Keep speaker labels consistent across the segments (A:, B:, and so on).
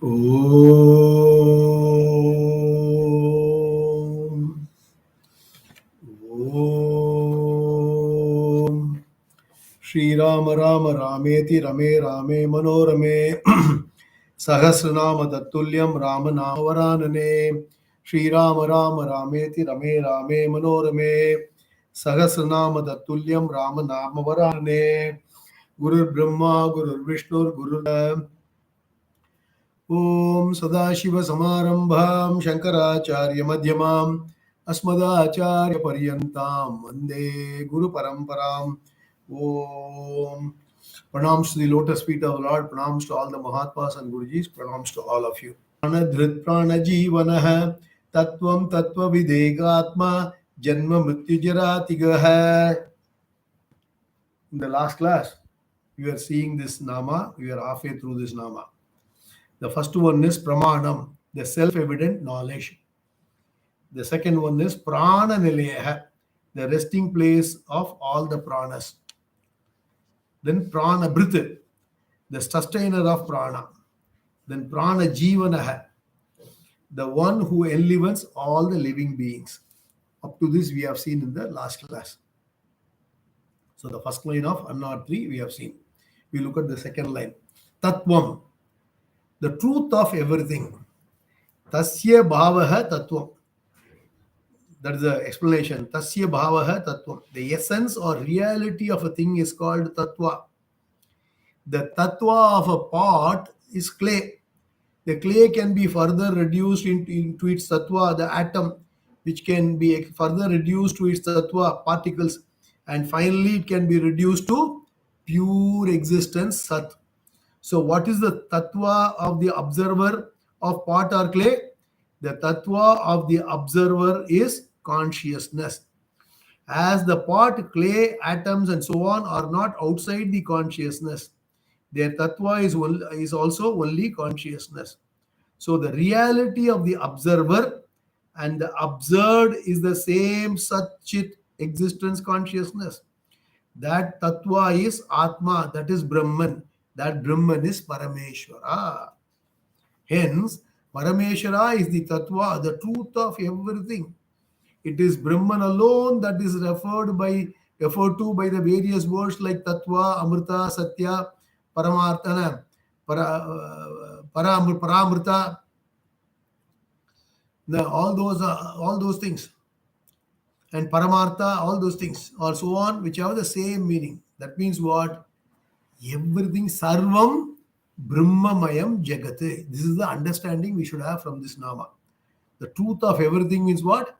A: Om. Om. Shri Rama Rama Rameti Rame Rame Manorame Sahasranama Tattulyam Rama Namavaranane Shri Rama Rama Rameti Rame Rame Manorame Sahasranama Tattulyam Rama Namavaranane Guru Brahma Guru Vishnu Guru Om Sadashiva Samarambham Shankaracharya Madhyamam Asmadacharya Paryantam Vande Guru Paramparam. Om Pranams to the lotus feet of the Lord, pranams to all the Mahatmas and Gurujis, pranams to all of you. Pranadhrit Pranajivanah Tattvam Tattva Videgatma Janma Mrityujara. In the last class, we are seeing this Nama, we are halfway through this Nama. The first one is Pramanam, the self-evident knowledge. The second one is Prana Nilayaha, the resting place of all the pranas. Then Prana Brith, the sustainer of prana. Then Prana Jivanaha, the one who enlivens all the living beings. Up to this we have seen in the last class. So the first line of 103 we have seen. We look at the second line. Tattvam, the truth of everything. Tasya bhavaha tattvam. That is the explanation. Tasya bhavaha tattvam. The essence or reality of a thing is called tattva. The tattva of a pot is clay. The clay can be further reduced into its tattva, the atom, which can be further reduced to its tattva, particles, and finally it can be reduced to pure existence, sat. So what is the tattva of the observer of pot or clay? The tattva of the observer is consciousness. As the pot, clay, atoms and so on are not outside the consciousness, their tattva is also only consciousness. So the reality of the observer and the observed is the same Satchit existence consciousness. That tattva is Atma, that is Brahman. That Brahman is Parameshwara. Hence, Parameshwara is the tattva, the truth of everything. It is Brahman alone that is referred to by the various words like tattva, amrita, satya, paramarthana, paramrita. All those things, and paramartha, all those things, or so on, which have the same meaning. That means what? Everything, sarvam brahmamayam jagat. This is the understanding we should have from this nama. The truth of everything means what?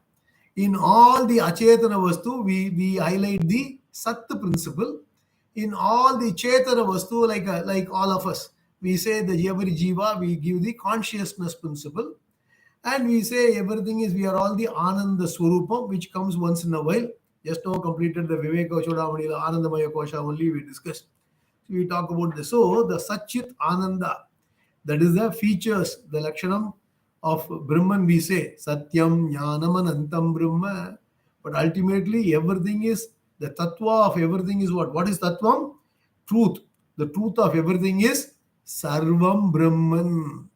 A: In all the achetana vastu, we highlight the sat principle. In all the chetana vastu, like all of us, we say the every jiva, we give the consciousness principle. And we say everything is, we are all the Ananda Swarupam, which comes once in a while. Just now completed the Viveka Chodamani, the Anandamaya Kosha only we discussed. So we talk about this. So the Satchit Ananda, that is the features, the Lakshanam of Brahman, we say Satyam Jnanam Anantam Brahma. But ultimately everything is, the Tattva of everything is what? What is Tattvam? Truth. The truth of everything is Sarvam Brahman.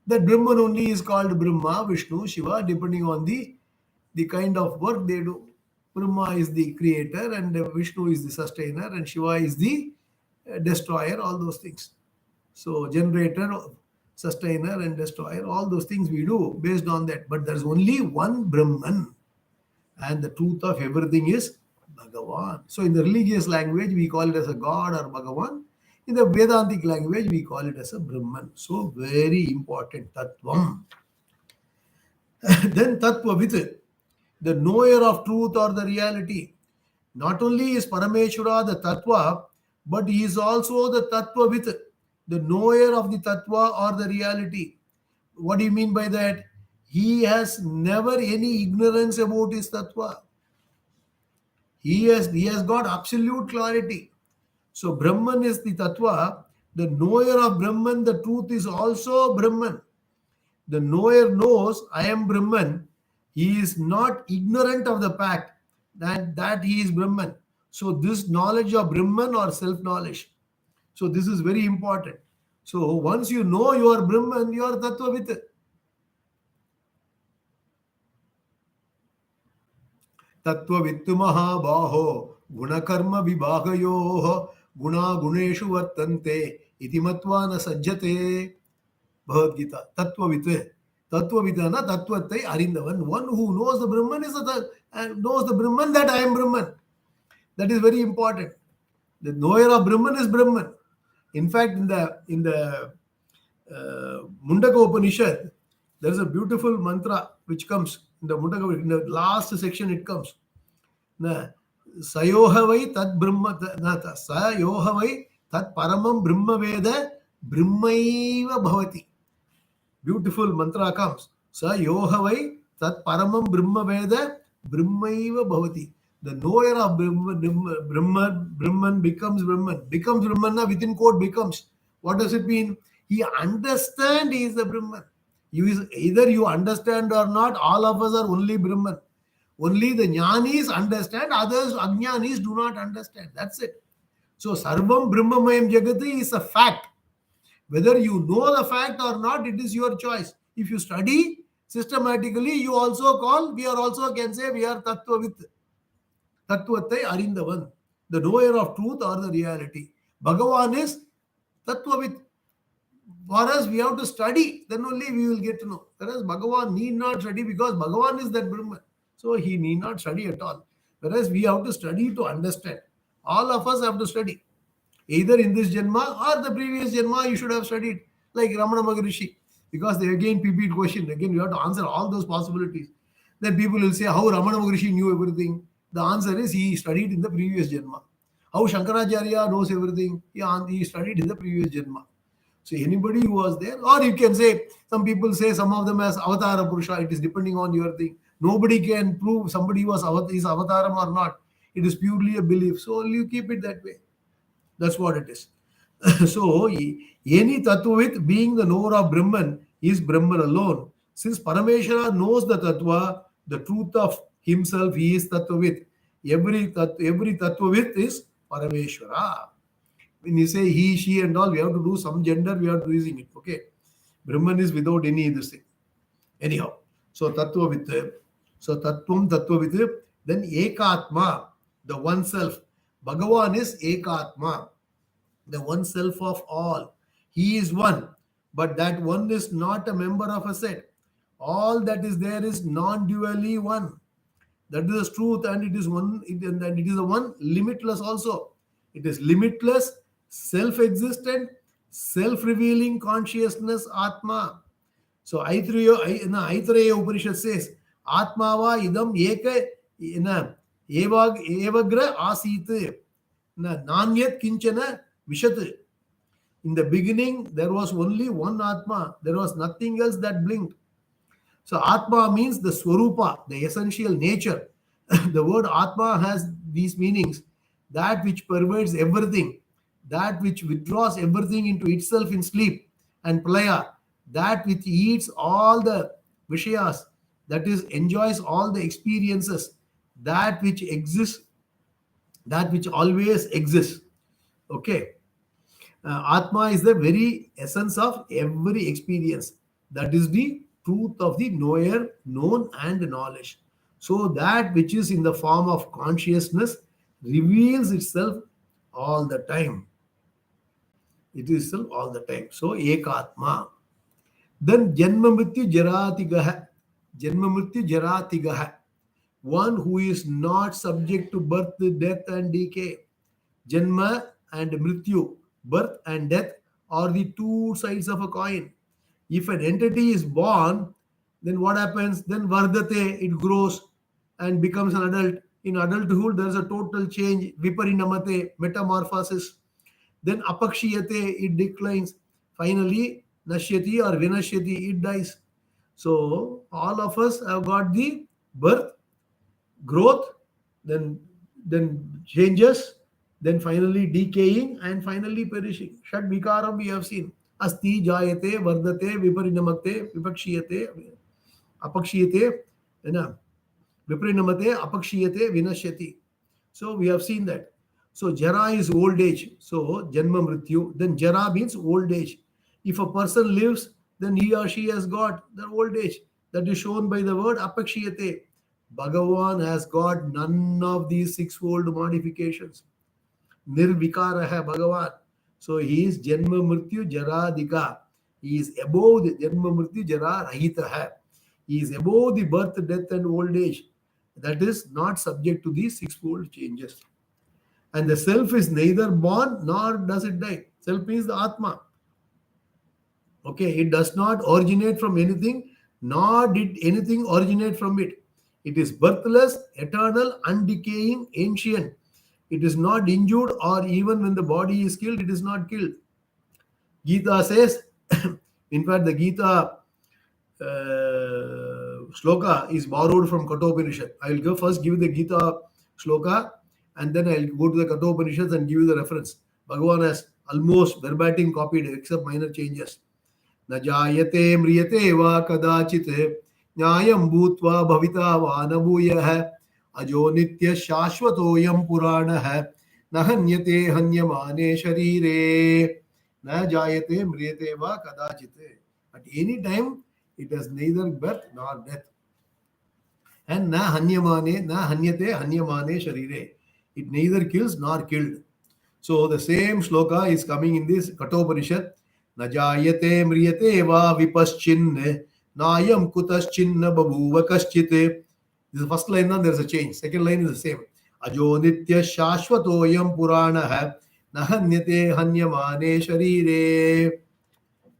A: That Brahman only is called Brahma, Vishnu, Shiva, depending on the kind of work they do. Brahma is the creator, and Vishnu is the sustainer, and Shiva is the destroyer, all those things. So generator, sustainer and destroyer, all those things we do based on that. But there's only one Brahman, and the truth of everything is Bhagavan. So in the religious language, we call it as a God or Bhagavan. In the Vedantic language, we call it as a Brahman. So very important, Tattvam. Then Tattvavit, the knower of truth or the reality. Not only is Parameshwara the Tattva, but he is also the Tattvavit, the knower of the Tattva or the reality. What do you mean by that? He has never any ignorance about his Tattva. He has got absolute clarity. So Brahman is the Tattva. The knower of Brahman, the truth is also Brahman. The knower knows, I am Brahman. He is not ignorant of the fact that he is Brahman. So this knowledge of Brahman or self-knowledge. So this is very important. So once you know you are Brahman, you are Tattvavit. Tattvavittu mahabaho gunakarma vibhagayoh guna guneshu vartante iti matva na sajjate. Bhagavad Gita. Tattvavit. Tattvavitana tattvatai arindavan. One who knows the Brahman is knows the Brahman, that I am Brahman. That is very important. The knower of Brahman is Brahman. In fact, in the Mundaka Upanishad, there is a beautiful mantra which comes in the Mundaka. In the last section, it comes. Na sayohavai tad brahma sayohavai tad paramam brahma veda brahmaiva bhavati. Beautiful mantra comes. Sa yohavai tat paramam brahma veda brahmaiva bhavati. The knower of Brahman becomes Brahman. Becomes Brahman, within quote becomes. What does it mean? He understands he is the Brahman. Either you understand or not, all of us are only Brahman. Only the jnanis understand, others ajnanis do not understand. That's it. So Sarvam Brahmamayam Jagati is a fact. Whether you know the fact or not, it is your choice. If you study systematically, we also can say we are Tattvavit. Tattvatai Arindavan, the knower of truth or the reality. Bhagavan is Tattvavit. For us, we have to study, then only we will get to know. Whereas Bhagavan need not study because Bhagavan is that Brahman. So he need not study at all. Whereas we have to study to understand. All of us have to study. Either in this Janma or the previous Janma, you should have studied, like Ramana Maharishi. Because they again repeat question. Again, you have to answer all those possibilities. Then people will say, how Ramana Maharishi knew everything? The answer is he studied in the previous Janma. How Shankaracharya knows everything? He studied in the previous Janma. So anybody who was there, or you can say, some people say some of them as Avatara Purusha, it is depending on your thing. Nobody can prove somebody was is Avataram or not. It is purely a belief. So you keep it that way. That's what it is. So any Tattvavit, being the knower of Brahman, is Brahman alone. Since Parameshwara knows the Tattva, the truth of himself, he is Tattvavit. Every Tattvavit is Parameshwara. When you say he, she and all, we have to do some gender, we are using it. Okay. Brahman is without any this thing. Anyhow. So Tattvavit. So Tattvam Tattvavit. Then Ekatma, the oneself. Bhagavan is Ekatma, the one self of all. He is one, but that one is not a member of a set. All that is there is non-dually one. That is the truth, and it is one, and it is the one limitless also. It is limitless, self-existent, self-revealing consciousness, Atma. So Aitareya Upanishad says, Atmava idam eka evagra asit nanyat kinchana vishat. In the beginning, there was only one Atma. There was nothing else that blinked. So Atma means the Swarupa, the essential nature. The word Atma has these meanings. That which pervades everything, that which withdraws everything into itself in sleep and playa, that which eats all the Vishayas, that is, enjoys all the experiences, that which exists, that which always exists. Okay. Atma is the very essence of every experience. That is the truth of the knower, known and knowledge. So that which is in the form of consciousness reveals itself all the time. It is still all the time. So Ekatma. Then Janma Mrityu Jaratigaha. Janma Mrityu Jaratigaha. One who is not subject to birth, death and decay. Janma and Mrityu, birth and death, are the two sides of a coin. If an entity is born, then what happens? Then Vardate, it grows and becomes an adult. In adulthood, there is a total change, Viparinamate, metamorphosis. Then Apakshiyate, it declines. Finally, Nashyati or Vinashyati, it dies. So, all of us have got the birth, growth, then changes, then finally decaying, and finally perishing. Shad Vikaram we have seen. Asti, Jayate, Vardate, Viparinamate, Vipakshiyate, Apakshiyate, Viparinamate, Apakshiyate, Vinashyati. So we have seen that. So Jara is old age. So Janma Mrityu. Then Jara means old age. If a person lives, then he or she has got the old age. That is shown by the word apakshiyate. Bhagavan has got none of these sixfold modifications. Nirvikara hai Bhagavan. So he is Janma Mrityu Jaradika. He is above the Janma Mrityu Jara Rahita hai. He is above the birth, death, and old age. That is not subject to these sixfold changes. And the self is neither born nor does it die. Self is the Atma. Okay, it does not originate from anything, nor did anything originate from it. It is birthless, eternal, undecaying, ancient. It is not injured, or even when the body is killed, it is not killed. Gita says, in fact, the Gita shloka is borrowed from Kathopanishad. I will go first give the Gita shloka, and then I will go to the Kathopanishads and give you the reference. Bhagavan has almost verbatim copied except minor changes. न जायते म्रियते वा कदाचित् न्यायं भूत्वा भविता वा न भूयः अजो नित्य शाश्वतोऽयं पुराणः न हन्यते हन्यमाने शरीरे न जायते म्रियते वा कदाचित्. At any time it has neither birth nor death. And na hanyamane, na hanyate hanyamane sharire. It neither kills nor killed. So the same shloka is coming in this Kathopanishad. न जायते म्रियते वा विपश्चिन्न नायम कुतश्चिन्न बभूव कश्चित्. This is the first line, now there is a change. Second line is the same. अजो नित्य शाश्वतोऽयं पुराणः न हन्यते हन्यमाने शरीरे.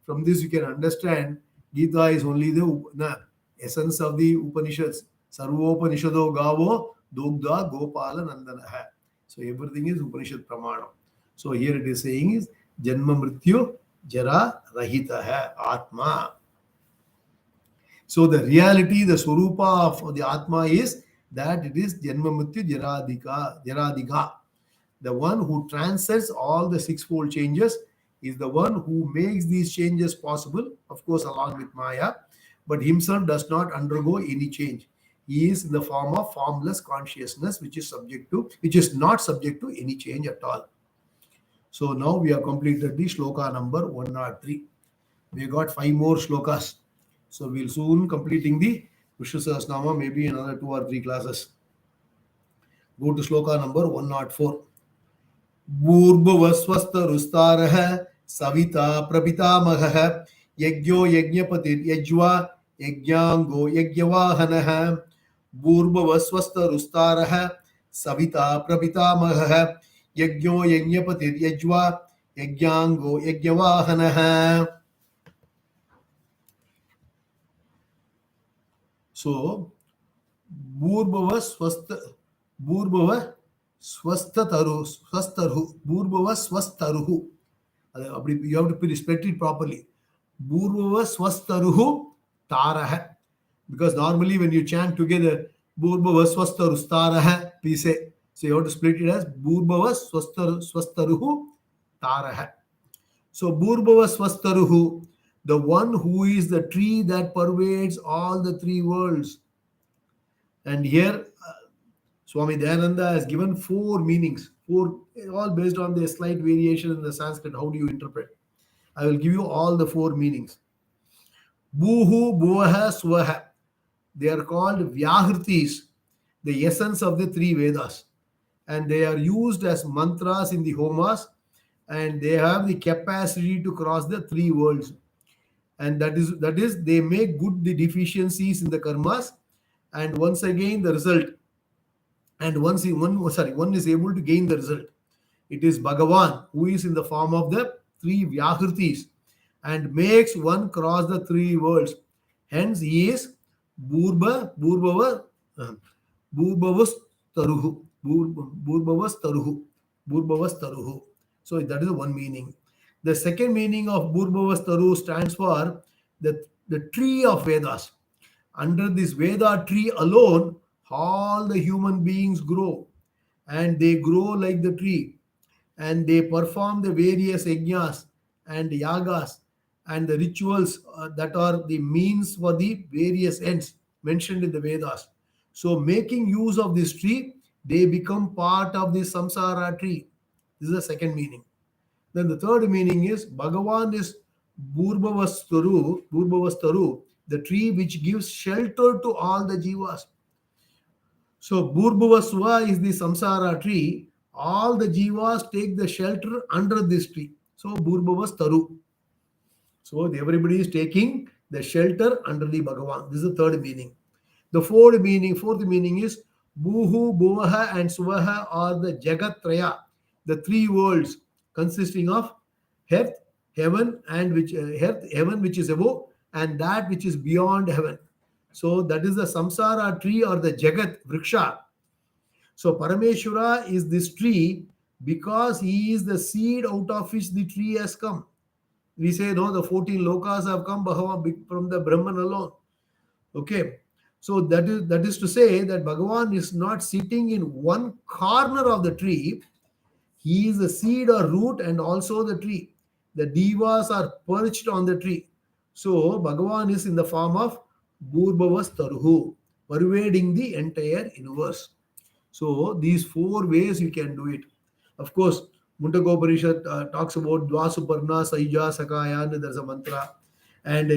A: From this you can understand Gita is only the essence of the Upanishads. Sarvopanishado gavo dogda gopala nandana. So everything is Upanishad pramana. So here it is saying is Janma Mrityu Jara Rahita hai Atma. So the reality, the Swarupa of the Atma is that it is Janma Mrityu Jaradika. The one who transcends all the sixfold changes is the one who makes these changes possible, of course, along with Maya, but himself does not undergo any change. He is in the form of formless consciousness, which is not subject to any change at all. So now we have completed the shloka number 103. We got 5 more shlokas. So we'll soon completing the Vishnu Sahasranaamam, maybe another 2 or 3 classes. Go to shloka number 104. Bhurbhuvasvastarustarah savita prapitamahah yajyo yajnapatir yajva yajnyango yajnavahanah. Bhurbhuvasvastarustarah savita prapitamahah yajyo yajnapatir yajva yajnyango yajnavahanah. So Bhurbhuva Swastaruhu. You have to respect it properly. Bhurbhuva Swastaruhu Taraha. Because normally when you chant together, Bhurbhuva Swastarustaraha, we say. So you have to split it as Bhurbhuva Swastaruhu Taraha. So Bhurbhuva Swastaruhu, the one who is the tree that pervades all the 3 worlds. And here Swami Dayananda has given 4 meanings, 4, all based on the slight variation in the Sanskrit. How do you interpret? I will give you all the 4 meanings. Bhuhu, Bhuvaha, Swaha. They are called Vyahritis, the essence of the 3 Vedas. And they are used as mantras in the homas, and they have the capacity to cross the 3 worlds. And that is they make good the deficiencies in the karmas, and once again the result. And one is able to gain the result. It is Bhagavan who is in the form of the 3 Vyahritis and makes one cross the 3 worlds. Hence he is Bhurbhavastaruhu. So that is one meaning. The second meaning of Bhurbhavastaru stands for the tree of Vedas. Under this Veda tree alone, all the human beings grow, and they grow like the tree, and they perform the various yajnas and yagas and the rituals that are the means for the various ends mentioned in the Vedas. So making use of this tree, they become part of the samsara tree. This is the second meaning. Then the third meaning is Bhagavan is Burbhavastaru, the tree which gives shelter to all the jivas. So Burbhavasva is the samsara tree. All the jivas take the shelter under this tree. So Burbhavastaru. So everybody is taking the shelter under the Bhagavan. This is the third meaning. The fourth meaning is Bhuhu, Bhuvaha, and Suvaha are the Jagatraya, the three worlds consisting of earth, heaven, and heaven which is above, and that which is beyond heaven. So that is the samsara tree or the Jagat Vriksha. So Parameshwara is this tree because he is the seed out of which the tree has come. We say no, the 14 lokas have come from the Brahman alone. Okay. So that is to say that Bhagavan is not sitting in one corner of the tree. He is the seed or root and also the tree. The devas are perched on the tree. So Bhagavan is in the form of Burbhavastaruhu, pervading the entire universe. So these four ways you can do it. Of course, Mundagoparishad talks about Dvasuparna, Saija, Sakaya, and there's a mantra. And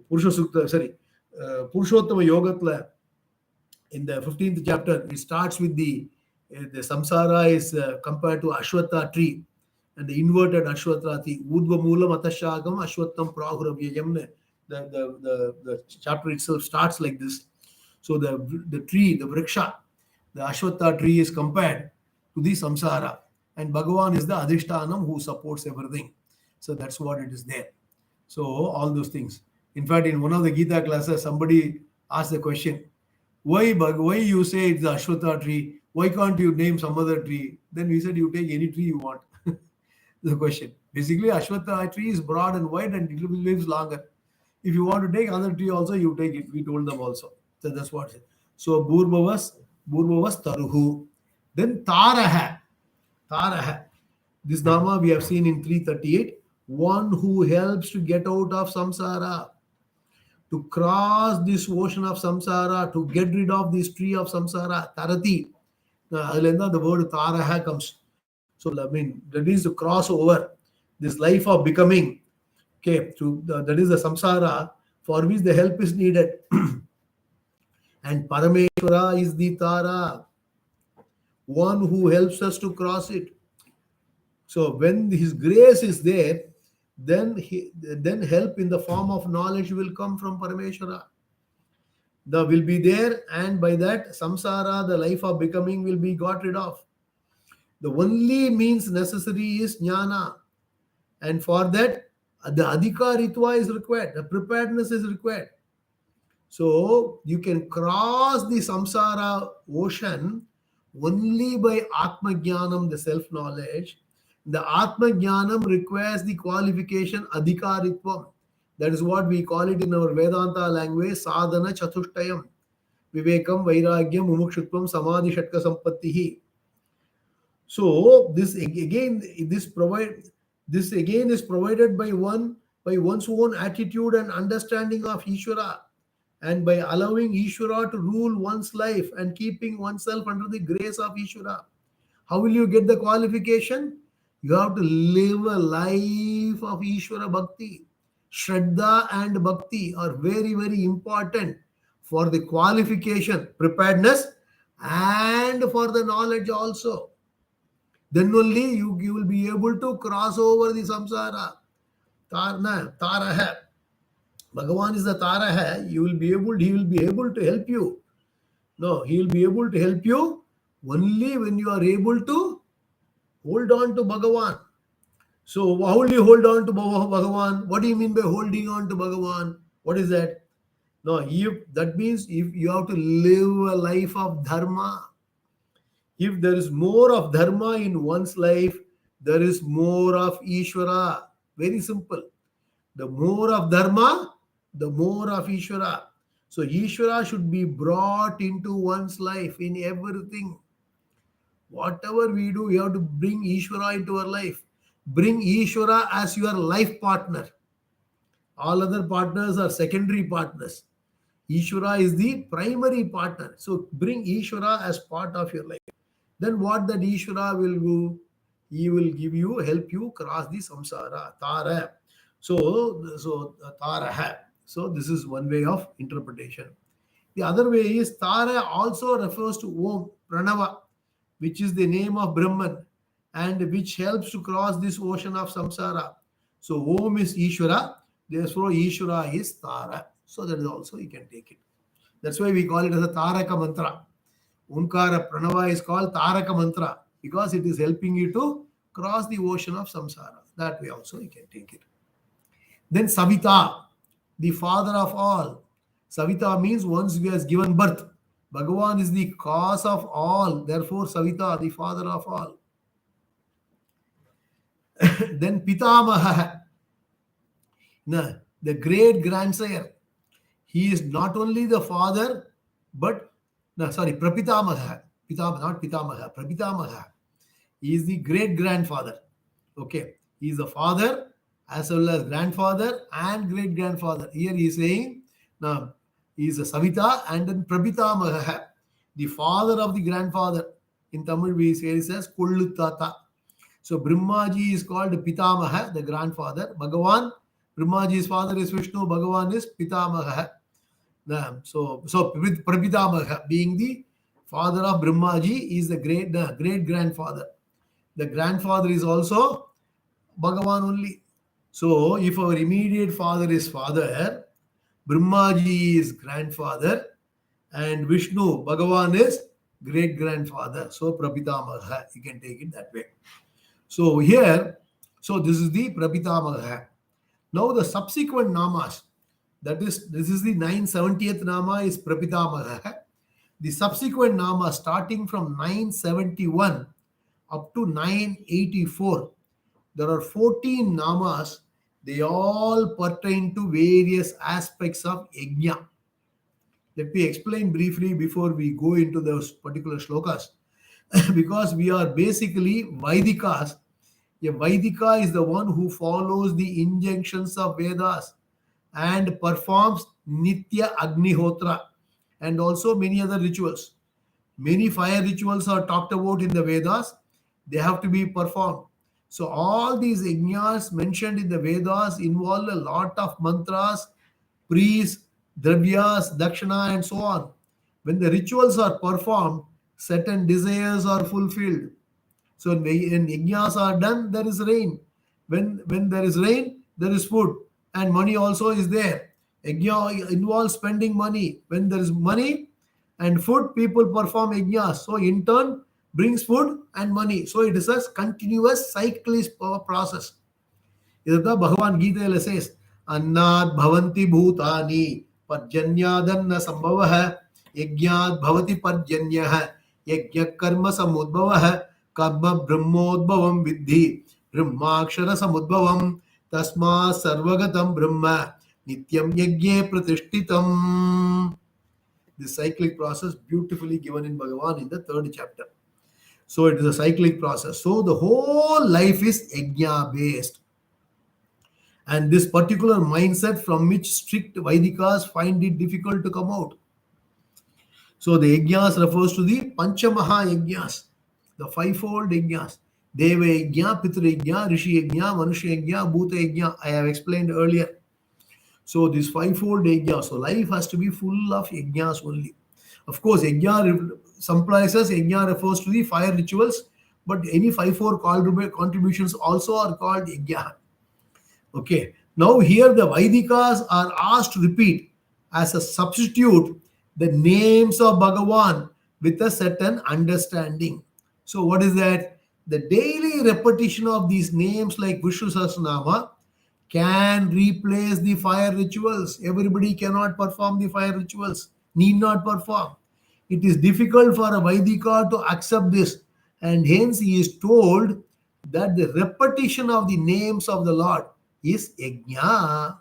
A: Purusha Sukta, Purushottama Yogatla, in the 15th chapter, it starts with the samsara is compared to Ashwatha tree and the inverted Ashwatha tree. Udva Moolam Atashagam Ashwattham Prahuravayam. The chapter itself starts like this. So the tree, the Vriksha, the Ashwatha tree is compared to the samsara. And Bhagavan is the Adhishtanam who supports everything. So that's what it is there. So all those things. In fact, in one of the Gita classes, somebody asked the question, why you say it's the Ashwatha tree? Why can't you name some other tree? Then we said, you take any tree you want. The question. Basically, Ashwatha tree is broad and wide and it lives longer. If you want to take other tree also, you take it. We told them also. So that's what it is. So Burbhavas Taruhu. Then Taraha. This Nama we have seen in 338. One who helps to get out of samsara, to cross this ocean of samsara, to get rid of this tree of samsara, tarati. The word taraha comes. So, that is to cross over this life of becoming. Okay, that is the samsara for which the help is needed. And Parameshwara is the Tara, one who helps us to cross it. So when his grace is there, then help in the form of knowledge will come from Parameshwara. The will be there, and by that samsara, the life of becoming, will be got rid of. The only means necessary is jnana, and for that the adhikaritva is required, the preparedness is required. So you can cross the samsara ocean only by Atma Jnanam, the self-knowledge. The Atma Jnanam requires the qualification adhikaritvam. That is what we call it in our Vedanta language, sadhana chatushtayam. Vivekam, Vairagyam, Mumukshutvam, Samadhi, Shatka Sampattihi. So this again is provided by one's own attitude and understanding of Ishvara, and by allowing Ishvara to rule one's life and keeping oneself under the grace of Ishvara. How will you get the qualification? You have to live a life of Ishvara Bhakti. Shraddha and Bhakti are very, very important for the qualification, preparedness, and for the knowledge also. Then only you will be able to cross over the samsara. Taraha. Bhagavan is the Taraha. He will be able to help you. No, he will be able to help you only when you are able to hold on to Bhagavan. So how will you hold on to Bhagavan? What do you mean by holding on to Bhagavan? What is that? No, that means if you have to live a life of dharma. If there is more of dharma in one's life, there is more of Ishvara. Very simple. The more of dharma, the more of Ishvara. So Ishvara should be brought into one's life in everything. Whatever we do, you have to bring Ishvara into our life. Bring Ishvara as your life partner. All other partners are secondary partners. Ishvara is the primary partner. So bring Ishvara as part of your life. Then what that Ishvara will do? He will help you cross the samsara. Tara. So Taraha. So this is one way of interpretation. The other way is Tara also refers to Om, Pranava, which is the name of Brahman and which helps to cross this ocean of samsara. So Om is Ishvara, therefore Ishvara is Tara. So that is also you can take it. That's why we call it as a Taraka mantra. Omkara Pranava is called Taraka mantra because it is helping you to cross the ocean of samsara. That way also you can take it. Then Savita, the father of all. Savita means once he has given birth. Bhagavan is the cause of all. Therefore, Savita, the father of all. Then Pitamaha, the great grandsire. He is not only the father, but Prapitamaha. Not Pitamaha, Prapitamaha. He is the great grandfather. Okay. He is the father as well as grandfather and great grandfather. Here he is saying, now he is a Savita and then Prabhitamaha, the father of the grandfather. In Tamil we say it says Kollutata. So Brahmaji is called Pitamaha, the grandfather. Bhagavan, Brahmaji's father is Vishnu, Bhagavan is Pitamaha. So with Prabhitamaha being the father of Brahmaji is the great grandfather. The grandfather is also Bhagavan only. So if our immediate father is father, Brahmaji is grandfather, and Vishnu, Bhagavan is great grandfather. So Prabhitamaha, you can take it that way. So here, so this is the Prabhitamaha. Now the subsequent namas, that is, this is the 970th nama is Prabhitamaha. The subsequent nama starting from 971 up to 984, there are 14 namas. They all pertain to various aspects of yajna. Let me explain briefly before we go into those particular shlokas. Because we are basically Vaidikas. A Vaidika is the one who follows the injunctions of Vedas and performs Nitya Agnihotra and also many other rituals. Many fire rituals are talked about in the Vedas. They have to be performed. So all these yajnas mentioned in the Vedas involve a lot of mantras, priests, dravyas, dakshana, and so on. When the rituals are performed, certain desires are fulfilled. So when yajnas are done, there is rain. When there is rain, there is food. And money also is there. Yajna involves spending money. When there is money and food, people perform yajnas. So in turn, brings food and money. So it is a continuous cyclic process. Idata Bhagavan Gita says, Annad bhavanti bhutani parjanyadanna sambhavah yajnad bhavati parjanyah yajna karma samudbhavah karma brahmodbhavam vidhi brahmakshara samudbhavam tasma sarvagatam brahma nityam yajne pratishtitam. This cyclic process beautifully given in Bhagavan in the 3rd chapter. So it is a cyclic process. So the whole life is yajna based. And this particular mindset from which strict Vaidikas find it difficult to come out. So the yajnas refers to the Panchamaha yajnas, the fivefold yajnas. Deva yajna, Pitra yajna, Rishi yajna, Manusha yajna, Bhuta yajna. I have explained earlier. So this fivefold yajna. So life has to be full of yajnas only. Of course, yajna, some places yajna refers to the fire rituals, but any fivefold contributions also are called yajna. Okay. Now here the Vaidikas are asked to repeat as a substitute the names of Bhagavan with a certain understanding. So what is that? The daily repetition of these names like Vishnu Sahasranaamam can replace the fire rituals. Everybody cannot perform the fire rituals, need not perform. It is difficult for a Vaidika to accept this, and hence he is told that the repetition of the names of the Lord is yajna.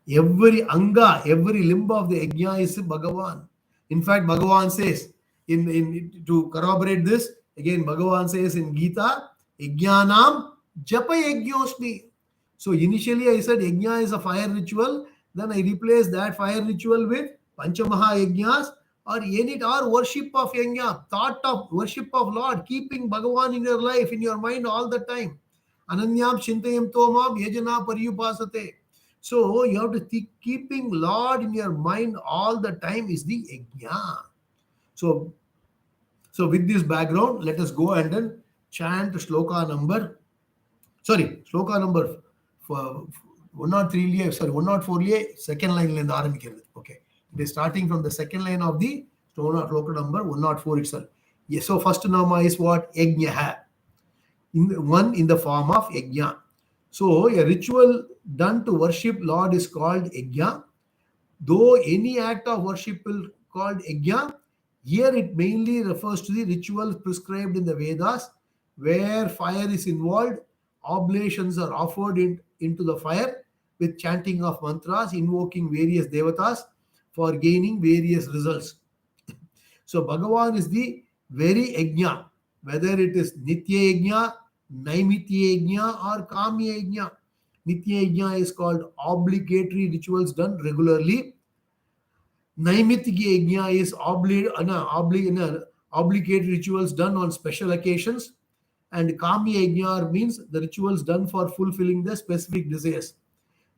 A: Every anga, every limb of the yajna is Bhagavan. In fact, Bhagavan says, to corroborate this, again, Bhagavan says in Gita, yajnanam japa yajñosmi. So initially I said yajna is a fire ritual, then I replaced that fire ritual with Panchamaha yajnas or unit or worship of yajna, thought of worship of Lord, keeping Bhagavan in your life, in your mind all the time. Ananyam chintayam tomam yajana paryupasate. So you have to keeping Lord in your mind all the time is the yajna. So, so with this background, let us go and then chant shloka number, shloka number 103, sorry, 104, second line in the ஆரம்பிக்கிறது. Okay. It is starting from the second line of the shloka number 104 itself. Yes, so first nama is what? Yajna. One in the form of yajna. So a ritual done to worship Lord is called yajna. Though any act of worship is called yajna, here it mainly refers to the rituals prescribed in the Vedas, where fire is involved. Oblations are offered into the fire with chanting of mantras, invoking various devatas for gaining various results. So Bhagavan is the very yajna, whether it is Nitya yajna, Naimitya yajna, or Kamya yajna. Nitya yajna is called obligatory rituals done regularly. Naimitya yajna is obligatory rituals done on special occasions. And Kamya yajna means the rituals done for fulfilling the specific desires.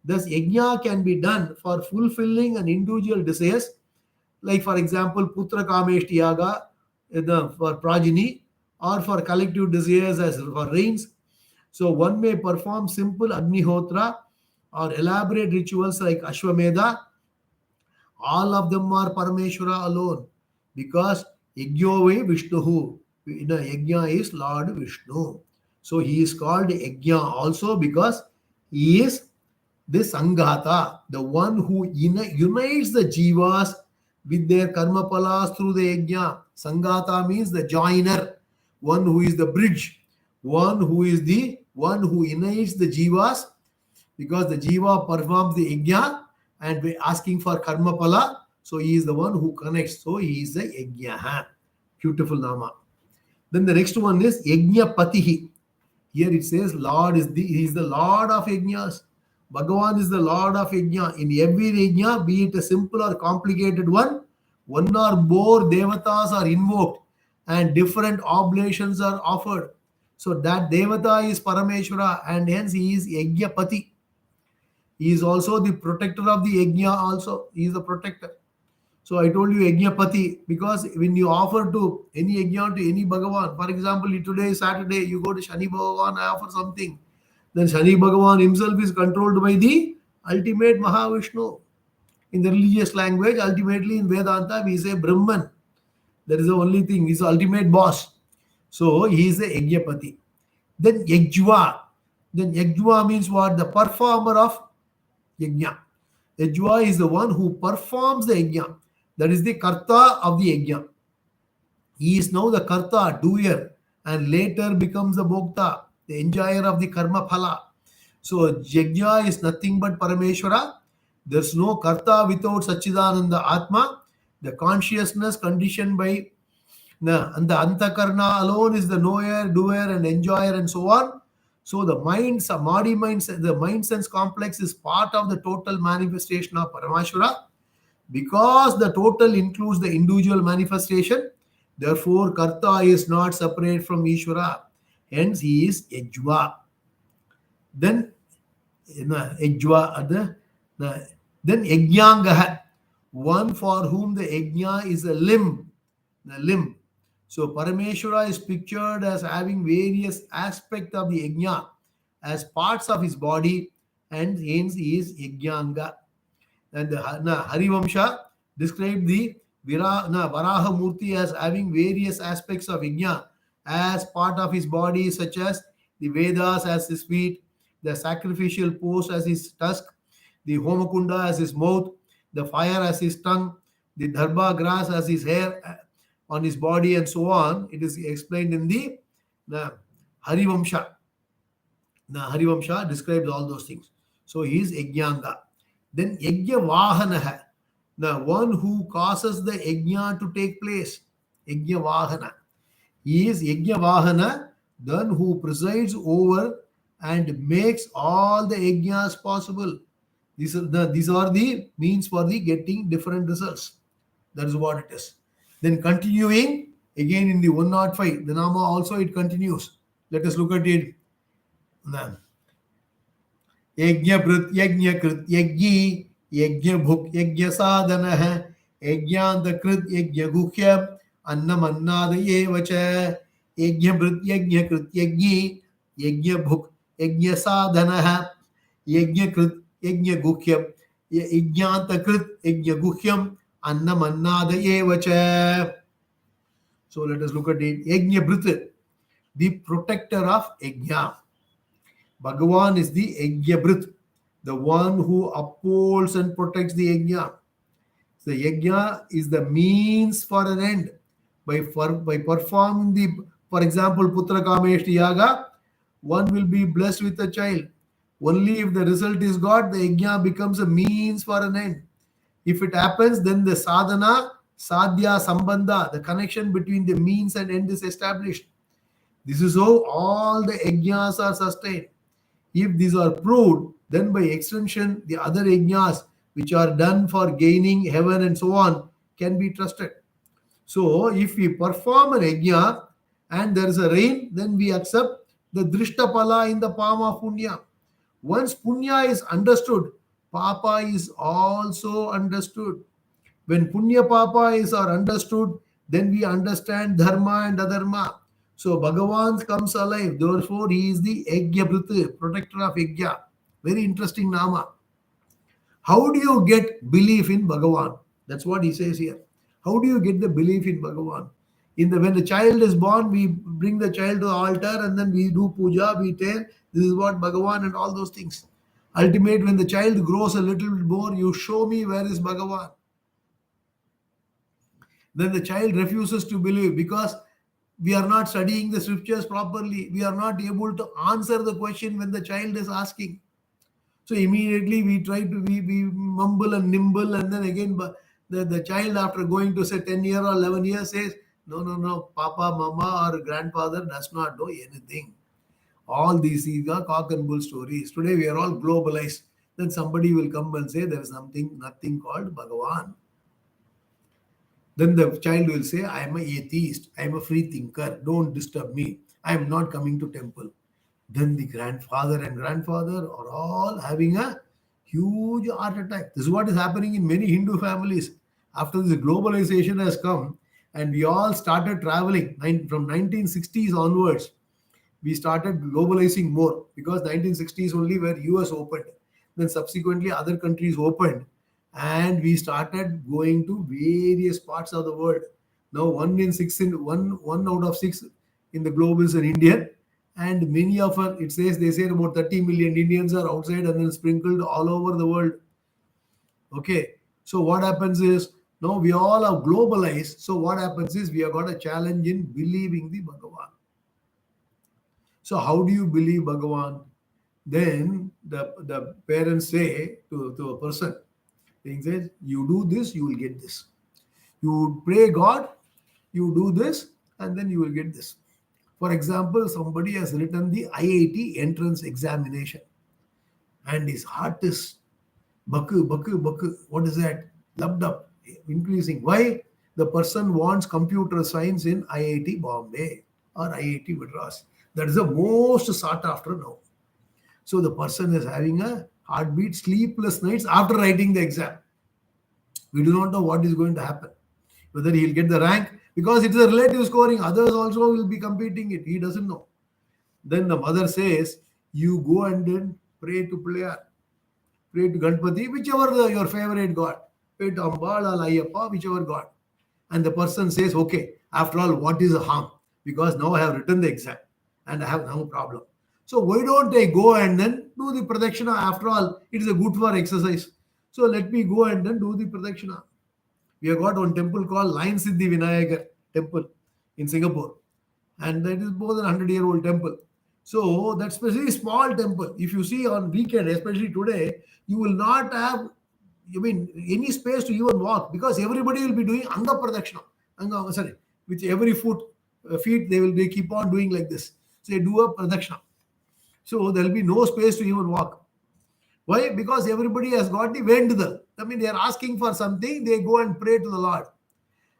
A: Thus, yajna can be done for fulfilling an individual desires, like for example, Putra Kameshti Yaga for progeny, or for collective desires as for rains. So one may perform simple Agnihotra or elaborate rituals like Ashwamedha. All of them are Parameshwara alone, because Yajnove Vishnuhu. Yajna is Lord Vishnu. So he is called Yajna also because he is the Sanghata, the one who unites the jivas with their karma palas through the yajna. Sanghata means the joiner, one who is the bridge, one who is the one who unites the jivas, because the jiva performs the yajna and by asking for karma pala. So he is the one who connects. So he is the yajna. Beautiful nama. Then the next one is yajna patihi. Here it says Lord he is the Lord of yajnas. Bhagavan is the Lord of yajna. In every yajna, be it a simple or complicated one or more devatas are invoked and different oblations are offered. So that devata is Parameshwara, and hence he is Yajnapati. He is also the protector of the yajna also. He is the protector. So I told you Yajnapati, because when you offer to any yajna to any Bhagavan, for example, today is Saturday, you go to Shani Bhagavan, I offer something. Then Shani Bhagavan himself is controlled by the ultimate Mahavishnu. In the religious language, ultimately in Vedanta, we say Brahman. That is the only thing. He's the ultimate boss. So he is the Yajnapati. Then Yajva. Then Yajva means what? The performer of Yajna. Yajva is the one who performs the Yajna. That is the Karta of the Yajna. He is now the Karta, doer, and later becomes the Bhokta, the enjoyer of the Karma Phala. So Yajna is nothing but Parameshwara. There's no Karta without Sachidananda Atma. The consciousness conditioned by and the Antakarna alone is the knower, doer, and enjoyer, and so on. So the the mind sense complex is part of the total manifestation of Parameshwara. Because the total includes the individual manifestation, therefore Karta is not separate from Ishvara. Hence he is Yajva. Then Yajva, then Yajnangaha, one for whom the Yajna is a limb. The limb. So Parameshwara is pictured as having various aspects of the Yajna as parts of his body, and hence he is Yajnanga. And the Harivamsha described the Varaha Murti as having various aspects of Yajna as part of his body, such as the Vedas as his feet, the sacrificial post as his tusk, the Homakunda as his mouth, the fire as his tongue, the Dharba grass as his hair on his body, and so on. It is explained in the Harivamsha. The Harivamsha describes all those things. So he is Yajnanga. Then Yajna Vahanaha, the one who causes the Yajna to take place. Yajna Vahana. He is Yajna Vahana, then who presides over and makes all the Yajnas possible. These are the means for the getting different results. That is what it is. Then continuing again in the 105, the Nama also it continues. Let us look at it. यज्ञभृत् यज्ञकृत् यज्ञी यज्ञभुक् यज्ञसाधनः यज्ञान्तकृत् यज्ञगुह्य अन्नमन्नाद एव च यज्ञभृत् यज्ञकृत् यज्ञी यज्ञभुक् यज्ञसाधनः यज्ञकृत् यज्ञगुह्य यज्ञान्तकृत् यज्ञगुह्यम् अन्नमन्नाद एव च. So let us look at it. Yajnabhrit, the protector of Yajna. Bhagavan is the Yajnabhrit, the one who upholds and protects the Yajna. The Yajna is the means for an end. By performing the, for example, Putra Kameshti Yaga, one will be blessed with a child. Only if the result is God, the Yajna becomes a means for an end. If it happens, then the sadhana, sadhya, sambandha, the connection between the means and end is established. This is how all the yajnas are sustained. If these are proved, then by extension, the other yajnas which are done for gaining heaven and so on can be trusted. So, if we perform an yajna and there is a rain, then we accept the drishtapala in the palm of punya. Once punya is understood, papa is also understood. When punya papa is are understood, then we understand dharma and adharma. So Bhagavan comes alive. Therefore, he is the Yajna protector of Yajna. Very interesting Nama. How do you get belief in Bhagavan? That's what he says here. How do you get the belief in Bhagavan? When the child is born, we bring the child to the altar and then we do puja, we tell this is what Bhagavan and all those things. Ultimate, when the child grows a little bit more, you show me where is Bhagavan. Then the child refuses to believe because we are not studying the scriptures properly. We are not able to answer the question when the child is asking. So immediately we try to we mumble and nimble, and then again the child, after going to say 10 years or 11 years, says, no, Papa, Mama or grandfather does not know anything. All these are cock and bull stories. Today we are all globalized. Then somebody will come and say there is nothing called Bhagavan. Then the child will say, I am an atheist, I am a free thinker, don't disturb me, I am not coming to temple. Then the grandfather and grandfather are all having a huge heart attack. This is what is happening in many Hindu families. After this globalization has come and we all started traveling from 1960s onwards, we started globalizing more because 1960s only where US opened. Then subsequently other countries opened. And we started going to various parts of the world. Now one out of 6 in the globe is an Indian, and many of us, they say about 30 million Indians are outside and then sprinkled all over the world. Okay, so what happens is now we all are globalized. So what happens is we have got a challenge in believing the Bhagavan. So how do you believe Bhagavan? Then the parents say to a person, he says, you do this, you will get this. You pray God, you do this, and then you will get this. For example, somebody has written the IIT entrance examination, and his heart is baku. What is that? Lubbed up, increasing. Why? The person wants computer science in IIT Bombay or IIT Madras. That is the most sought after now. So the person is having a heartbeat, sleepless nights after writing the exam. We do not know what is going to happen. Whether he'll get the rank, because it's a relative scoring. Others also will be competing it. He doesn't know. Then the mother says, you go and then pray to Playar. Pray to Ganpati, whichever your favorite god. Pray to Ambal or Ayyappa, whichever god. And the person says, okay, after all, what is the harm? Because now I have written the exam and I have no problem. So why don't I go and then do the pradakshina? After all, it is a good for exercise. So let me go and then do the pradakshina. We have got one temple called Lion Siddhi Vinayagar temple in Singapore. And that is more than 100-year-old temple. So that's a very small temple. If you see on weekend, especially today, you will not have any space to even walk because everybody will be doing Anga Pradakshina. With every feet, they will keep on doing like this. So they do a Pradakshina. So there will be no space to even walk. Why? Because everybody has got the Vendudal. They are asking for something, they go and pray to the Lord.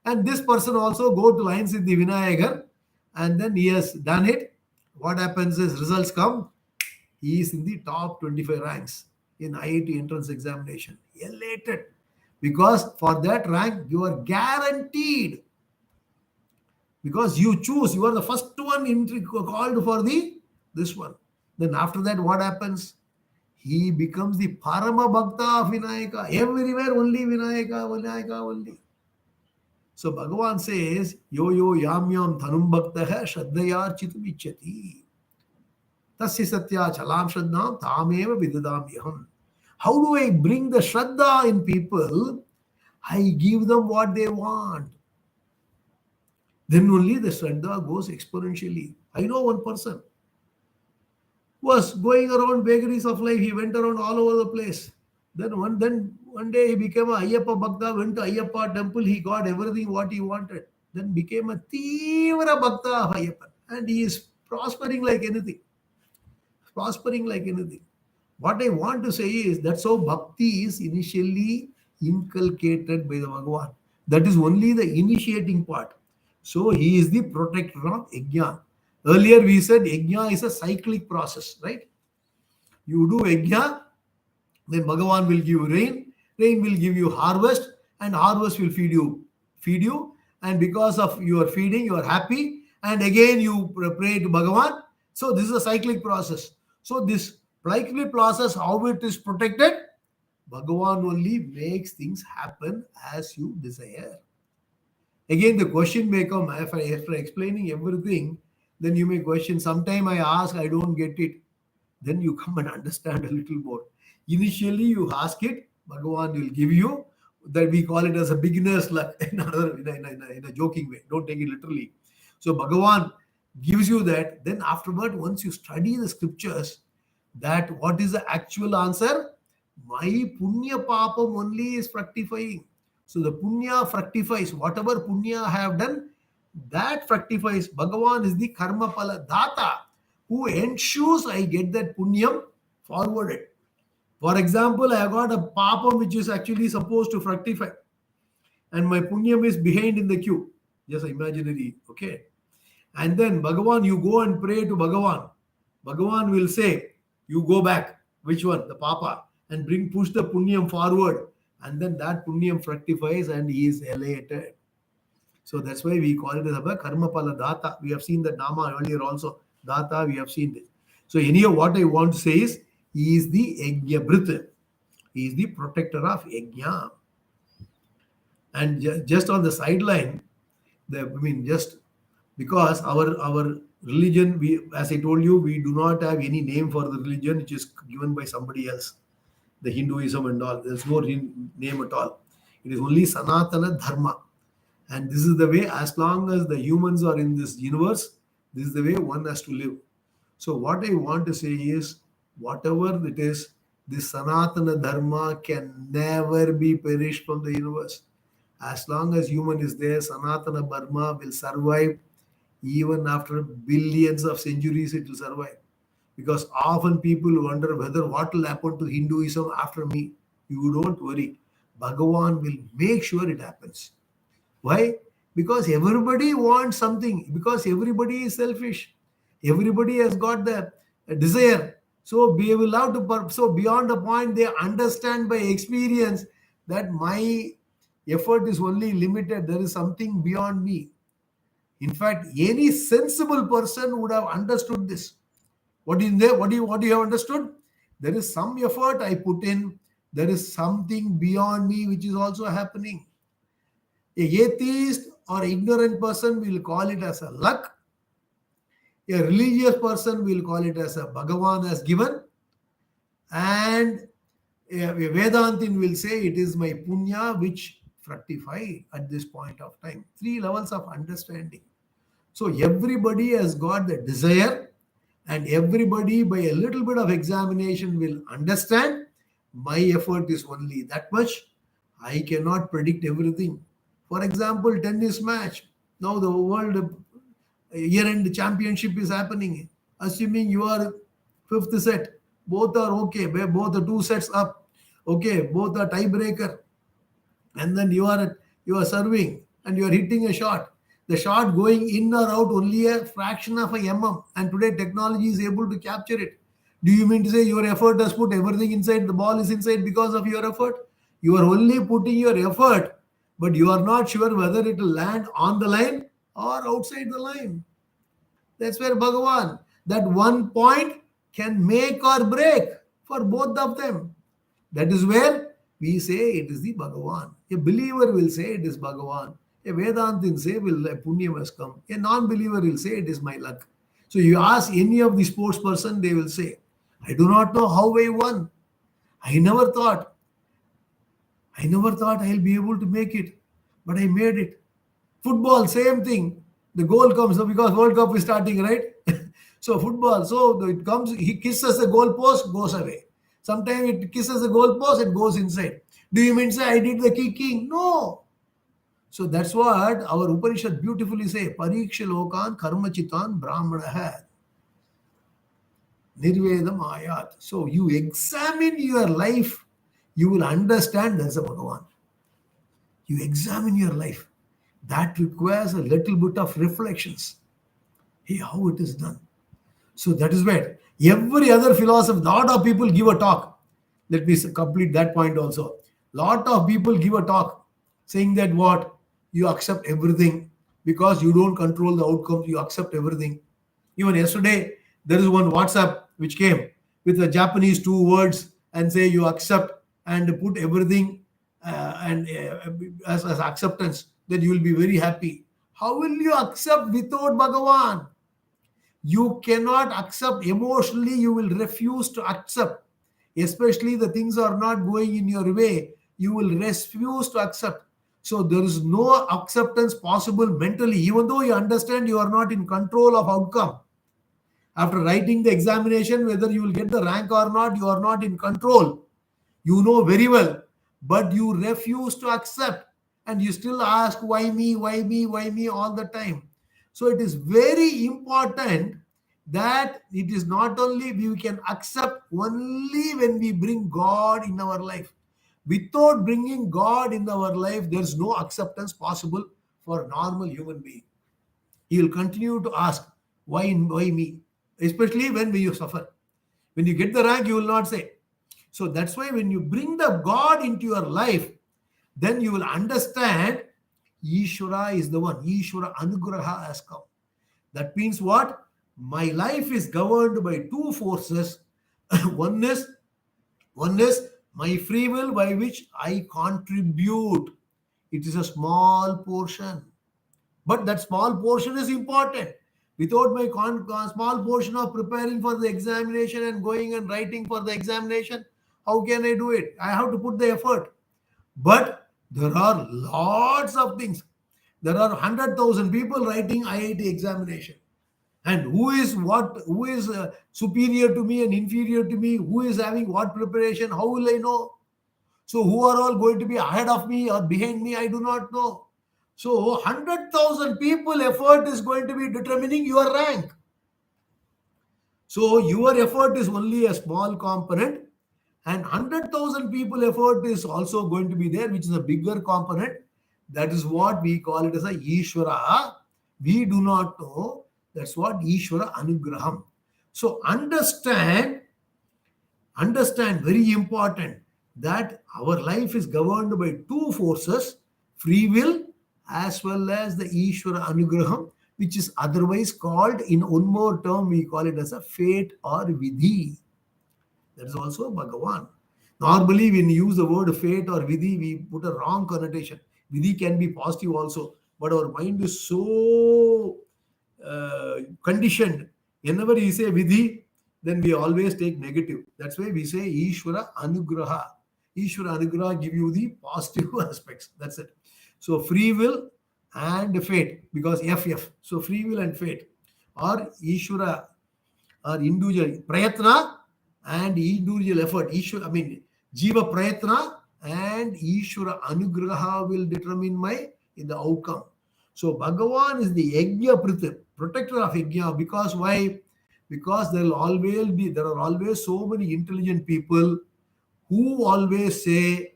A: And this person also go to Lion Siddhi Vinayagar, and then he has done it. What happens is results come, He is in the top 25 ranks in IIT entrance examination. Elated. Because for that rank, you are guaranteed. Because you choose, you are the first one called for the this one. Then after that, what happens? He becomes the Parama Bhakta of Vinayaka. Everywhere only Vinayaka, Vinayaka only. So Bhagavan says, Yo yo yam yam thanum bhaktaha shraddhaya chitum ichchati. Tasya satya chalam shraddham tameva vidadamyaham. How do I bring the shraddha in people? I give them what they want. Then only the shraddha goes exponentially. I know one person was going around vagaries of life. He went around all over the place. Then one day he became a Ayyappa Bhakta, went to Ayyappa temple. He got everything what he wanted. Then became a Tivra Bhakta of Ayyappa. And he is prospering like anything. Prospering like anything. What I want to say is that's how bhakti is initially inculcated by the Bhagavan. That is only the initiating part. So he is the protector of yajna. Earlier we said yajna is a cyclic process, right? You do yajna, then Bhagavan will give you rain, rain will give you harvest, and harvest will feed you. And because of your feeding, you are happy, and again you pray to Bhagavan. So this is a cyclic process. So this cyclic process, how it is protected? Bhagavan only makes things happen as you desire. Again, the question may come after explaining everything, then you may question. Sometime I ask, I don't get it. Then you come and understand a little more. Initially, you ask it, Bhagavan will give you. That we call it as a beginner's luck in a joking way. Don't take it literally. So Bhagavan gives you that. Then afterward, once you study the scriptures, that what is the actual answer? My punya papam only is fructifying. So the punya fructifies. Whatever punya I have done, that fructifies. Bhagavan is the karma pala data who ensures I get that punyam forwarded. For example, I got a papam which is actually supposed to fructify, and my punyam is behind in the queue. Just imaginary, okay? And then Bhagavan, you go and pray to Bhagavan. Bhagavan will say, you go back. Which one? The papa. And push the punyam forward. And then that punyam fructifies and he is elated. So that's why we call it as a karma pala data. We have seen that nama earlier also. Data, we have seen this. So anyhow, what I want to say is, he is the yajna brita. He is the protector of yajna. And just on the sideline, just because our religion, as I told you, we do not have any name for the religion which is given by somebody else. The Hinduism and all, there's no name at all. It is only Sanatana Dharma. And this is the way, as long as the humans are in this universe, this is the way one has to live. So what I want to say is, whatever it is, this Sanatana Dharma can never be perished from the universe. As long as human is there, Sanatana Dharma will survive. Even after billions of centuries, it will survive. Because often people wonder whether what will happen to Hinduism after me. You don't worry. Bhagavan will make sure it happens. Why? Because everybody wants something. Because everybody is selfish. Everybody has got the desire. So we will have to. So beyond the point, they understand by experience that my effort is only limited. There is something beyond me. In fact, any sensible person would have understood this. What is there? What do you have understood? There is some effort I put in. There is something beyond me which is also happening. A atheist or ignorant person will call it as a luck. A religious person will call it as a Bhagavan has given. And a Vedantin will say it is my punya which fructify at this point of time. 3 levels of understanding. So everybody has got the desire, and everybody by a little bit of examination will understand my effort is only that much. I cannot predict everything. For example, tennis match. Now the world year-end championship is happening. Assuming you are 5th set, both are okay, both are 2 sets up. Okay, both are tiebreaker. And then you are serving and you are hitting a shot. The shot going in or out only a fraction of a mm, and today technology is able to capture it. Do you mean to say your effort has put everything inside, the ball is inside because of your effort? You are only putting your effort, but you are not sure whether it will land on the line or outside the line. That's where Bhagavan, that one point can make or break for both of them. That is where we say it is the Bhagavan. A believer will say it is Bhagavan. A Vedantin say will a Punyam has come. A non-believer will say it is my luck. So you ask any of the sports person, they will say, I do not know how I won. I never thought. I never thought I'll be able to make it, but I made it. Football, same thing. The goal comes because World Cup is starting, right? So football, so it comes, he kisses the goal post, goes away. Sometimes it kisses the goal post, it goes inside. Do you mean say I did the kicking? No. So that's what our Upanishad beautifully say. Pariksha lokan karma chitan brahmana nirvedam ayat. So you examine your life, you will understand there's a Bhagavan. You examine your life. That requires a little bit of reflections. Hey, how it is done. So that is where every other philosophy, lot of people give a talk. Let me complete that point also. Lot of people give a talk saying that what? You accept everything because you don't control the outcomes, you accept everything. Even yesterday, there is one WhatsApp which came with the Japanese two words and say you accept and put everything and as acceptance, then you will be very happy. How will you accept without Bhagavan? You cannot accept emotionally, you will refuse to accept. Especially the things are not going in your way, you will refuse to accept. So there is no acceptance possible mentally, even though you understand you are not in control of outcome. After writing the examination, whether you will get the rank or not, you are not in control. You know very well, but you refuse to accept and you still ask, why me, why me, why me all the time. So it is very important that it is not only we can accept only when we bring God in our life. Without bringing God in our life, there is no acceptance possible for a normal human being. He will continue to ask, why me? Especially when you suffer. When you get the rank, you will not say. So that's why when you bring the God into your life, then you will understand Ishvara is the one. Ishvara Anugraha has come. That means what? My life is governed by two forces. one is one is my free will by which I contribute. It is a small portion. But that small portion is important. Without my small portion of preparing for the examination and going and writing for the examination, how can I do it? I have to put the effort. But there are lots of things. There are 100,000 people writing IIT examination. And who is superior to me and inferior to me? Who is having what preparation? How will I know? So who are all going to be ahead of me or behind me? I do not know. So 100,000 people effort is going to be determining your rank. So your effort is only a small component and 100,000 people effort is also going to be there, which is a bigger component. That is what we call it as a Ishvara. We do not know. That's what Ishvara Anugraham. So understand very important that our life is governed by two forces, free will as well as the Ishvara Anugraham, which is otherwise called, in one more term, we call it as a fate or vidhi. That is also Bhagavan. Normally, when you use the word fate or vidhi, we put a wrong connotation. Vidhi can be positive also, but our mind is so conditioned. Whenever we say vidhi, then we always take negative. That's why we say Ishvara Anugraha. Ishvara Anugraha give you the positive aspects. That's it. So free will and fate, because FF. So free will and fate, or Ishvara, or individual prayatna and individual effort. Jiva prayatna and Ishvara Anugraha will determine in the outcome. So Bhagavan is the Yajna protector of Yajna. Because why? Because there are always so many intelligent people who always say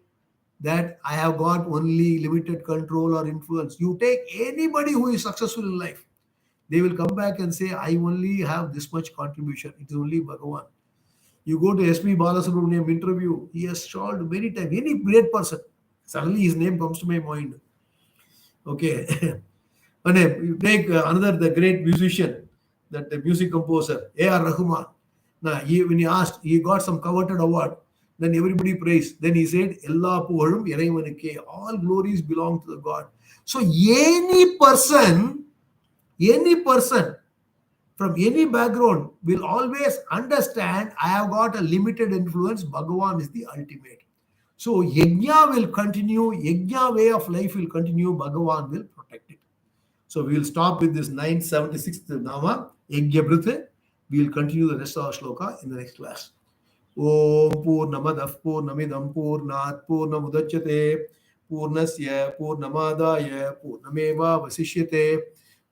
A: that I have got only limited control or influence. You take anybody who is successful in life, they will come back and say, I only have this much contribution. It is only Bhagavan. You go to SP Balasubramaniam interview, he has told many times, any great person, suddenly his name comes to my mind. Okay. And you take another, the great musician, that the music composer, A.R. Rahman. Now, when he asked, he got some coveted award. Then everybody praised. Then he said, Ella puhalum iraivanukke, all glories belong to the God. So any person from any background will always understand, I have got a limited influence. Bhagavan is the ultimate. So yajna will continue, yajna way of life will continue, Bhagavan will protect it. So we will stop with this 976th Nama, Yajna Brith. We will continue the rest of our shloka in the next class. Om Purnamadav Purnamidam Purnat Purnamudachyate Purnasya Purnamadaya Purnameva Vasishyate.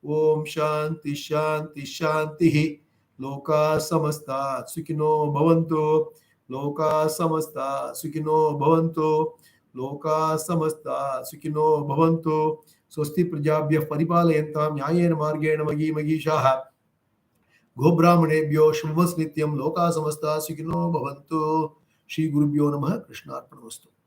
A: Om Shanti Shanti Shanti. Loka Samasta Sukino Bhavantu. Loka Samasta Sukino Bhavantu. Loka Samasta Sukino Bhavantu. स्वस्ति प्रजाभ्यः परिपालयन्तां न्यायेन मार्गेण मही महीषाः गोब्राह्मणेभ्यो शुभमस्तु नित्यं लोकाः समस्ताः सुखिनो भवन्तु। श्री गुरुभ्यो नमः। कृष्णार्पणमस्तु।